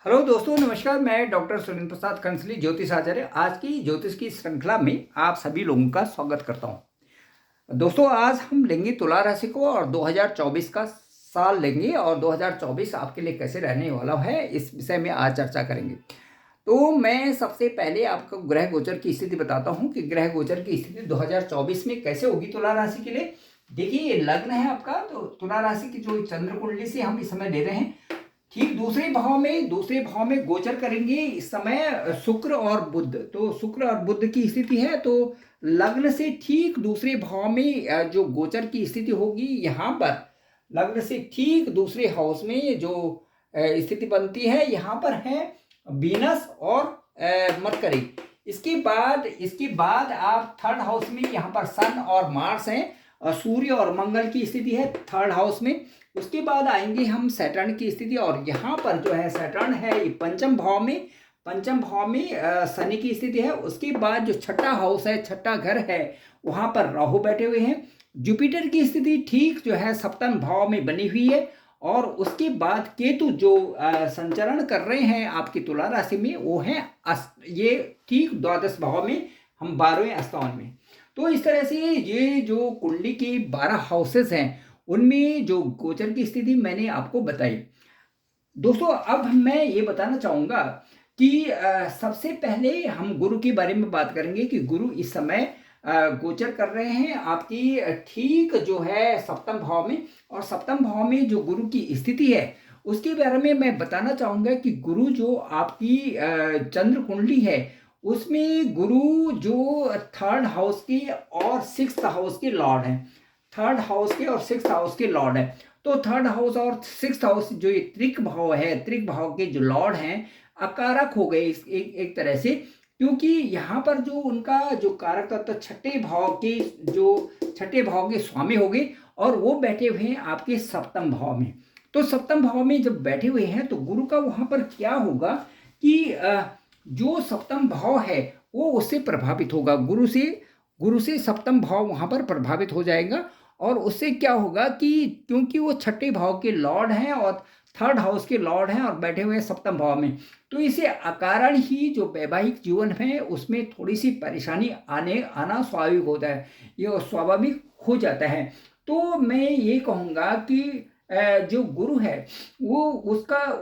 Hello दोस्तों, नमस्कार। मैं डॉक्टर सुरेंद्र प्रसाद कंसली ज्योतिष आचार्य आज की ज्योतिष की श्रृंखला में आप सभी लोगों का स्वागत करता हूं। दोस्तों, आज हम लेंगे तुला राशि को और 2024 का साल लेंगे और 2024 आपके लिए कैसे रहने वाला है इस विषय में आज चर्चा करेंगे। तो मैं सबसे पहले आपको ग्रह गोचर की स्थिति बताता हूं कि ग्रह गोचर की स्थिति 2024 में कैसे होगी तुला राशि के लिए। देखिए, ये लग्न है आपका, तो तुला राशि की जो चंद्र कुंडली से हम इस समय ले रहे हैं, ठीक दूसरे भाव में गोचर करेंगे इस समय शुक्र और बुध। तो शुक्र और बुध की स्थिति है, तो लग्न से ठीक दूसरे भाव में जो गोचर की स्थिति होगी, यहाँ पर लग्न से ठीक दूसरे हाउस में जो स्थिति बनती है, यहाँ पर है वीनस और मरकरी। इसके बाद आप थर्ड हाउस में यहाँ पर सन और मार्स हैं और सूर्य और मंगल की स्थिति है थर्ड हाउस में। उसके बाद आएंगे हम सैटर्न की स्थिति, और यहाँ पर जो है सैटर्न है ये पंचम भाव में शनि की स्थिति है। उसके बाद जो छठा हाउस है, छठा घर है, वहाँ पर राहु बैठे हुए हैं। जुपिटर की स्थिति ठीक जो है सप्तम भाव में बनी हुई है, और उसके बाद केतु जो संचरण कर रहे हैं आपकी तुला राशि में, वो है ये ठीक द्वादश भाव में, हम 12वें स्थान में। तो इस तरह से ये जो कुंडली के 12 हाउसेस हैं, उनमें जो गोचर की स्थिति मैंने आपको बताई। दोस्तों, अब मैं ये बताना चाहूँगा कि सबसे पहले हम गुरु के बारे में बात करेंगे कि गुरु इस समय गोचर कर रहे हैं आपकी ठीक जो है सप्तम भाव में, और सप्तम भाव में जो गुरु की स्थिति है उसके बारे में मैं बताना चाहूँगा कि गुरु जो आपकी चंद्र कुंडली है, उसमें गुरु जो थर्ड हाउस के और सिक्स्थ हाउस के लॉर्ड हैं, थर्ड हाउस के और सिक्स्थ हाउस के लॉर्ड हैं। तो थर्ड हाउस और सिक्स्थ हाउस जो ये त्रिक भाव है, त्रिक भाव के जो लॉर्ड हैं अकारक हो गए एक तरह से, क्योंकि यहाँ पर जो उनका जो कारक तत्व छठे भाव के स्वामी हो गए, और वो बैठे हुए हैं आपके सप्तम भाव में। तो सप्तम भाव में जब बैठे हुए हैं तो गुरु का वहाँ पर क्या होगा कि जो सप्तम भाव है वो उससे प्रभावित होगा, गुरु से सप्तम भाव वहाँ पर प्रभावित हो जाएगा। और उससे क्या होगा कि क्योंकि वो छठे भाव के लॉर्ड हैं और थर्ड हाउस के लॉर्ड हैं और बैठे हुए हैं सप्तम भाव में, तो इसे अकारण ही जो वैवाहिक जीवन है उसमें थोड़ी सी परेशानी आना स्वाभाविक होता है, ये स्वाभाविक हो जाता है। तो मैं ये कहूँगा कि जो गुरु है वो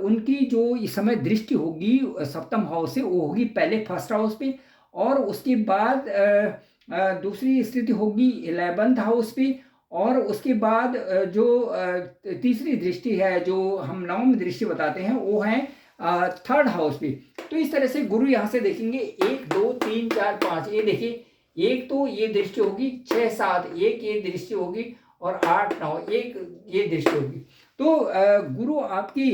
उनकी जो इस समय दृष्टि होगी सप्तम हाउस से, वो होगी पहले फर्स्ट हाउस पे, और उसके बाद दूसरी स्थिति होगी 11th हाउस पे, और उसके बाद जो तीसरी दृष्टि है जो हम नवम दृष्टि बताते हैं, वो है थर्ड हाउस पे। तो इस तरह से गुरु यहाँ से देखेंगे 1 2 3 4 5, ये देखिए, एक तो ये दृष्टि होगी, 6 7 एक ये दृष्टि होगी, और 8 9 एक ये दृष्टि होगी। तो गुरु आपकी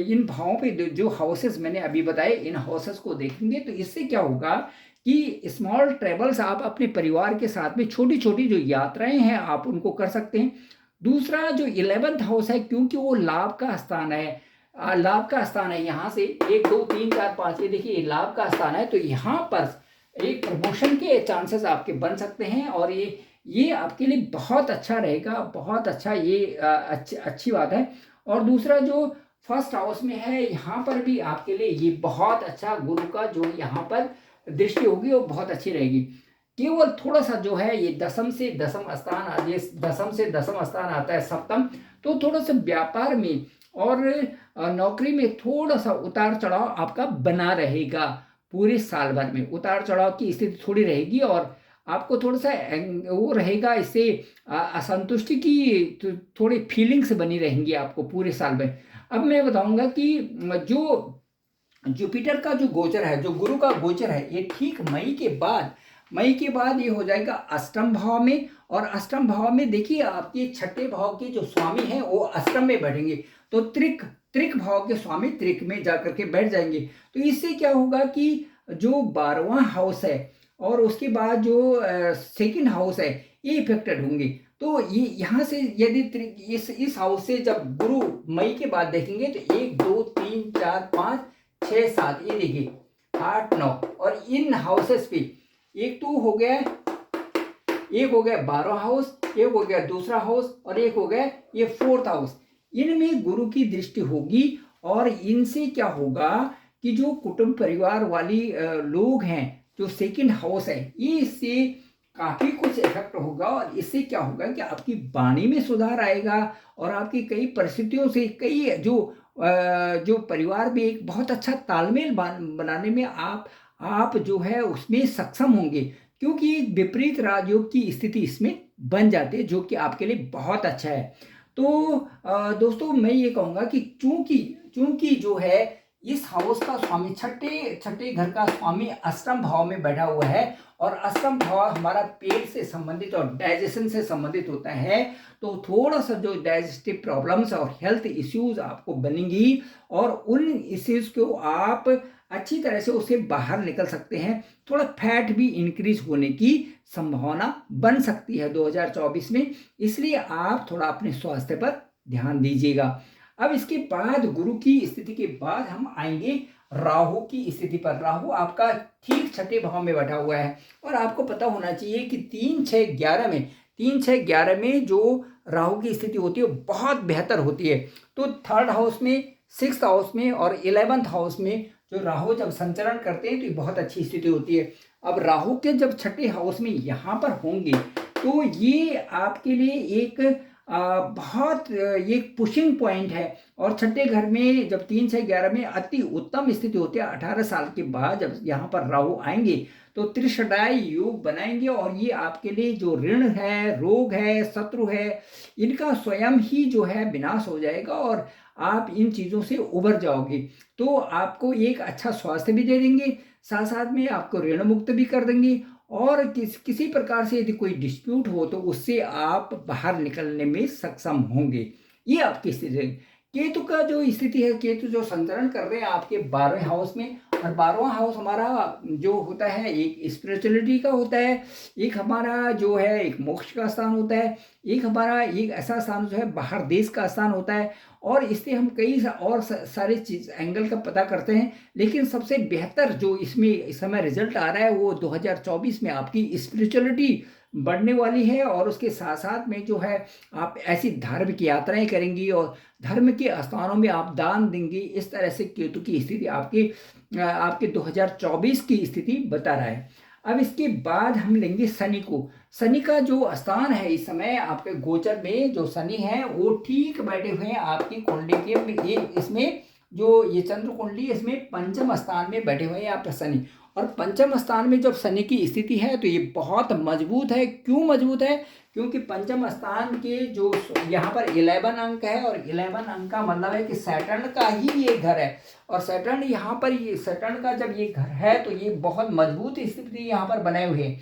इन भावों पे जो हाउसेस मैंने अभी बताए, इन हाउसेस को देखेंगे तो इससे क्या होगा कि स्मॉल ट्रेवल्स आप अपने परिवार के साथ में छोटी छोटी जो यात्राएं हैं आप उनको कर सकते हैं। दूसरा जो 11th हाउस है, क्योंकि वो लाभ का स्थान है, यहाँ से 1 2 3 4 5, ये देखिए लाभ का स्थान है, तो यहाँ पर एक प्रमोशन के चांसेस आपके बन सकते हैं, और ये आपके लिए बहुत अच्छा रहेगा, बहुत अच्छा, ये अच्छी बात है। और दूसरा जो फर्स्ट हाउस में है, यहाँ पर भी आपके लिए ये बहुत अच्छा, गुरु का जो यहाँ पर दृष्टि होगी वो बहुत अच्छी रहेगी। केवल थोड़ा सा जो है ये दसम से दसम स्थान आता है सप्तम, तो थोड़ा सा व्यापार में और नौकरी में थोड़ा सा उतार चढ़ाव आपका बना रहेगा। पूरे साल भर में उतार चढ़ाव की स्थिति थोड़ी रहेगी, और आपको थोड़ा सा वो रहेगा, इससे असंतुष्टि की थोड़ी फीलिंग्स बनी रहेंगी आपको पूरे साल में। अब मैं बताऊंगा कि जो जुपिटर का जो गोचर है, जो गुरु का गोचर है, ये ठीक मई के बाद ये हो जाएगा अष्टम भाव में, और अष्टम भाव में देखिए आपके छठे भाव के जो स्वामी हैं वो अष्टम में बैठेंगे, तो त्रिक भाव के स्वामी त्रिक में जाकर के बैठ जाएंगे। तो इससे क्या होगा कि जो 12वां हाउस है और उसके बाद जो सेकंड हाउस है, ये इफेक्टेड होंगे। तो ये यहाँ से यदि इस हाउस से जब गुरु मई के बाद देखेंगे तो 1 2 3 4 5 6 7, ये देखिए 8 9, और इन हाउसेस पे एक हो गया 12वां हाउस, एक हो गया दूसरा हाउस, और एक हो गया ये 4th हाउस। इनमें गुरु की दृष्टि होगी, और इनसे क्या होगा कि जो कुटुंब परिवार वाली लोग हैं, जो सेकंड हाउस है, ये इससे काफ़ी कुछ इफेक्ट होगा। और इससे क्या होगा कि आपकी वाणी में सुधार आएगा और आपकी कई परिस्थितियों से कई जो परिवार में एक बहुत अच्छा तालमेल बनाने में आप जो है उसमें सक्षम होंगे, क्योंकि विपरीत राजयोग की स्थिति इसमें बन जाती है, जो कि आपके लिए बहुत अच्छा है। तो दोस्तों मैं ये कहूँगा कि चूंकि चूंकि जो है इस हाउस का स्वामी छठे छठे घर का स्वामी अष्टम भाव में बैठा हुआ है, और अष्टम भाव हमारा पेट से संबंधित और डाइजेशन से संबंधित होता है, तो थोड़ा सा जो डाइजेस्टिव प्रॉब्लम्स और हेल्थ इश्यूज आपको बनेंगी, और उन इश्यूज को आप अच्छी तरह से उससे बाहर निकल सकते हैं। थोड़ा फैट भी इंक्रीज होने की संभावना बन सकती है 2024 में, इसलिए आप थोड़ा अपने स्वास्थ्य पर ध्यान दीजिएगा। अब इसके बाद गुरु की स्थिति के बाद हम आएंगे राहु की स्थिति पर। राहु आपका ठीक छठे भाव में बैठा हुआ है, और आपको पता होना चाहिए कि 3 6 11 में जो राहु की स्थिति होती है वो बहुत बेहतर होती है। तो थर्ड हाउस में, सिक्स्थ हाउस में और 11th हाउस में जो राहु जब संचरण करते हैं तो ये बहुत अच्छी स्थिति होती है। अब राहु के जब छठे हाउस में यहाँ पर होंगे तो ये आपके लिए एक बहुत ये पुशिंग पॉइंट है। और छठे घर में जब 3 6 11 में अति उत्तम स्थिति होती है, 18 साल के बाद जब यहाँ पर राहु आएंगे तो त्रिशदाई योग बनाएंगे, और ये आपके लिए जो ऋण है, रोग है, शत्रु है, इनका स्वयं ही जो है विनाश हो जाएगा, और आप इन चीज़ों से उबर जाओगे। तो आपको एक अच्छा स्वास्थ्य भी दे देंगे, साथ साथ में आपको ऋण मुक्त भी कर देंगे, और किसी प्रकार से यदि कोई डिस्प्यूट हो तो उससे आप बाहर निकलने में सक्षम होंगे। ये आपकी स्थिति है। केतु का जो स्थिति है, केतु जो संचरण कर रहे हैं आपके 12वें हाउस में, और 12वां हाउस हमारा जो होता है एक स्पिरिचुअलिटी का होता है, एक हमारा जो है एक मोक्ष का स्थान होता है, एक हमारा एक ऐसा स्थान जो है बाहर देश का स्थान होता है, और इससे हम कई और सारे चीज एंगल का पता करते हैं। लेकिन सबसे बेहतर जो इसमें इस समय रिजल्ट आ रहा है वो 2024 में आपकी स्पिरिचुअलिटी बढ़ने वाली है, और उसके साथ साथ में जो है आप ऐसी धार्मिक यात्राएं करेंगी और धर्म के स्थानों में आप दान देंगी। इस तरह से केतु की स्थिति आपके 2024 की स्थिति बता रहा है। अब इसके बाद हम लेंगे शनि को। शनि का जो स्थान है इस समय आपके गोचर में जो शनि है वो ठीक बैठे हुए हैं आपकी कुंडली के इसमें जो ये चंद्र कुंडली इसमें पंचम स्थान में बैठे हुए हैं आपका शनि। और पंचम स्थान में जब शनि की स्थिति है तो ये बहुत मजबूत है। क्यों मजबूत है? क्योंकि पंचम स्थान के जो यहाँ पर 11 अंक है, और 11 अंक का मतलब है कि सैटर्न का ही ये घर है, और सैटर्न यहाँ पर ये सैटर्न का जब ये घर है तो ये बहुत मजबूत स्थिति यहाँ पर बनाए हुए हैं।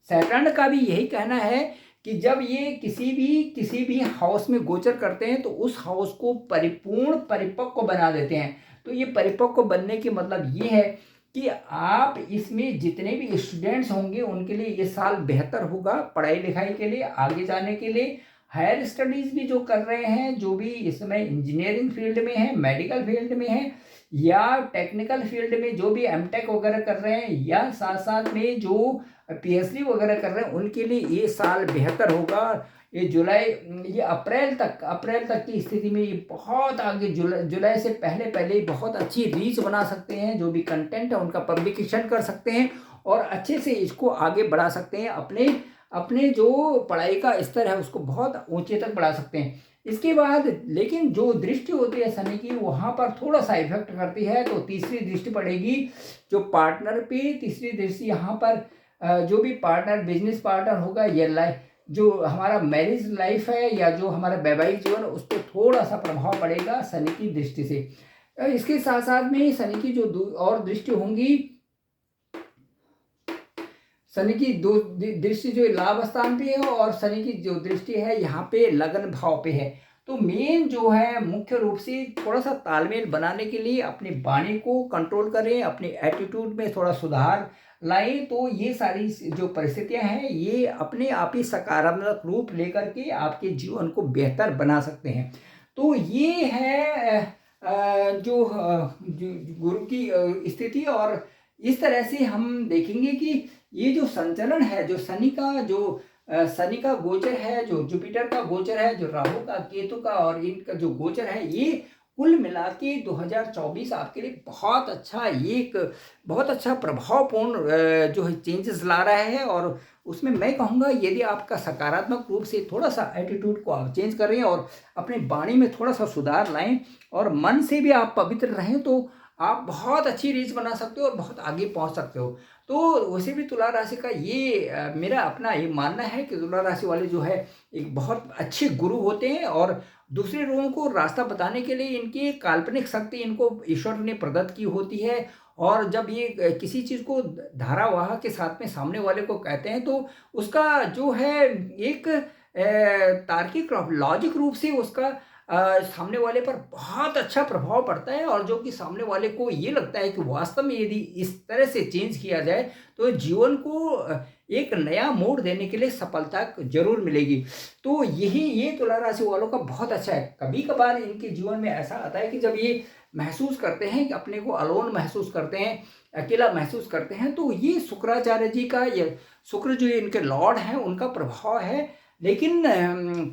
सैटर्न का भी यही कहना है कि जब ये किसी भी हाउस में गोचर करते हैं तो उस हाउस को परिपूर्ण परिपक्व बना देते हैं। तो ये परिपक्व बनने के मतलब ये है कि आप इसमें जितने भी स्टूडेंट्स होंगे उनके लिए ये साल बेहतर होगा पढ़ाई लिखाई के लिए, आगे जाने के लिए। हायर स्टडीज भी जो कर रहे हैं, जो भी इस समय इंजीनियरिंग फील्ड में है, मेडिकल फील्ड में है, या टेक्निकल फील्ड में जो भी एमटेक वगैरह कर रहे हैं, या साथ साथ में जो पीएचडी वगैरह कर रहे हैं, उनके लिए ये साल बेहतर होगा। ये अप्रैल तक की स्थिति में ये बहुत आगे, जुलाई से पहले बहुत अच्छी रीच बना सकते हैं। जो भी कंटेंट है उनका पब्लिकेशन कर सकते हैं और अच्छे से इसको आगे बढ़ा सकते हैं। अपने जो पढ़ाई का स्तर है उसको बहुत ऊंचे तक बढ़ा सकते हैं। इसके बाद लेकिन जो दृष्टि होती है शनि की, वहाँ पर थोड़ा सा इफेक्ट करती है। तो तीसरी दृष्टि पड़ेगी जो पार्टनर पे। तीसरी दृष्टि यहाँ पर जो भी पार्टनर, बिजनेस पार्टनर होगा, या जो हमारा मैरिज लाइफ है, या जो हमारा वैवाहिक जीवन, उस पर थोड़ा सा प्रभाव पड़ेगा शनि की दृष्टि से। इसके साथ साथ में शनि की जो और दृष्टि होंगी, शनि की दो दृष्टि जो लाभ स्थान पे है, और शनि की जो दृष्टि है यहाँ पे लगन भाव पे है। तो मेन जो है मुख्य रूप से थोड़ा सा तालमेल बनाने के लिए अपनी वाणी को कंट्रोल करें, अपने एटीट्यूड में थोड़ा सुधार लाएं। तो ये सारी जो परिस्थितियां हैं ये अपने आप ही सकारात्मक रूप लेकर के आपके जीवन को बेहतर बना सकते हैं। तो ये है जो गुरु की स्थिति। और इस तरह से हम देखेंगे कि ये जो संचलन है, जो शनि का गोचर है, जो जुपिटर का गोचर है, जो राहु का, केतु का और इनका जो गोचर है, ये कुल मिला के 2024 आपके लिए बहुत अच्छा प्रभावपूर्ण जो है चेंजेस ला रहा है। और उसमें मैं कहूँगा यदि आपका सकारात्मक रूप से थोड़ा-सा एटीट्यूड को आप चेंज करें और अपनी वाणी में थोड़ा-सा सुधार लाएँ और मन से भी आप पवित्र रहें, तो आप बहुत अच्छी रीच बना सकते हो और बहुत आगे पहुँच सकते हो। तो वैसे भी तुला राशि का ये मेरा अपना ये मानना है कि तुला राशि वाले जो है एक बहुत अच्छे गुरु होते हैं और दूसरे लोगों को रास्ता बताने के लिए इनकी काल्पनिक शक्ति इनको ईश्वर ने प्रदत्त की होती है। और जब ये किसी चीज़ को धारावाह के साथ में सामने वाले को कहते हैं, तो उसका जो है एक तार्किक लॉजिक रूप से उसका सामने वाले पर बहुत अच्छा प्रभाव पड़ता है। और जो कि सामने वाले को ये लगता है कि वास्तव में यदि इस तरह से चेंज किया जाए तो जीवन को एक नया मोड़ देने के लिए सफलता जरूर मिलेगी। तो ये तुला राशि वालों का बहुत अच्छा है। कभी कभार इनके जीवन में ऐसा आता है कि जब ये महसूस करते हैं कि अपने को अलोन महसूस करते हैं, अकेला महसूस करते हैं, तो ये शुक्राचार्य जी का, ये शुक्र जो इनके लॉर्ड हैं, उनका प्रभाव है। लेकिन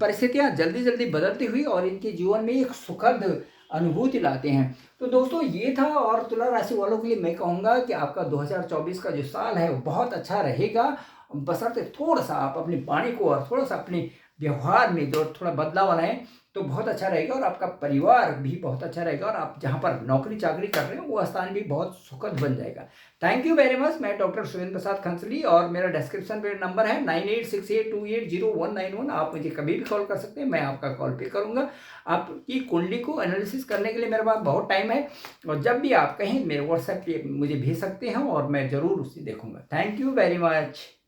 परिस्थितियां जल्दी जल्दी बदलती हुई और इनके जीवन में एक सुखद अनुभूति लाते हैं। तो दोस्तों ये था। और तुला राशि वालों के लिए मैं कहूँगा कि आपका 2024 का जो साल है वो बहुत अच्छा रहेगा, बशर्ते थोड़ा सा आप अपनी वाणी को और थोड़ा सा अपने व्यवहार में जो थोड़ा बदलाव लाएं, तो बहुत अच्छा रहेगा। और आपका परिवार भी बहुत अच्छा रहेगा और आप जहाँ पर नौकरी चाकरी कर रहे हो वो स्थान भी बहुत सुखद बन जाएगा। Thank you very much. मैं डॉक्टर सुरेंद्र प्रसाद खंसली और मेरा डिस्क्रिप्शन पे नंबर है 9868280191। आप मुझे कभी भी कॉल कर सकते हैं, मैं आपका कॉल पिक करूँगा। आपकी कुंडली को एनालिसिस करने के लिए मेरे पास बहुत टाइम है और जब भी आप कहें मेरे व्हाट्सएप पे मुझे भेज सकते हैं और मैं ज़रूर उसे देखूँगा। Thank you very much.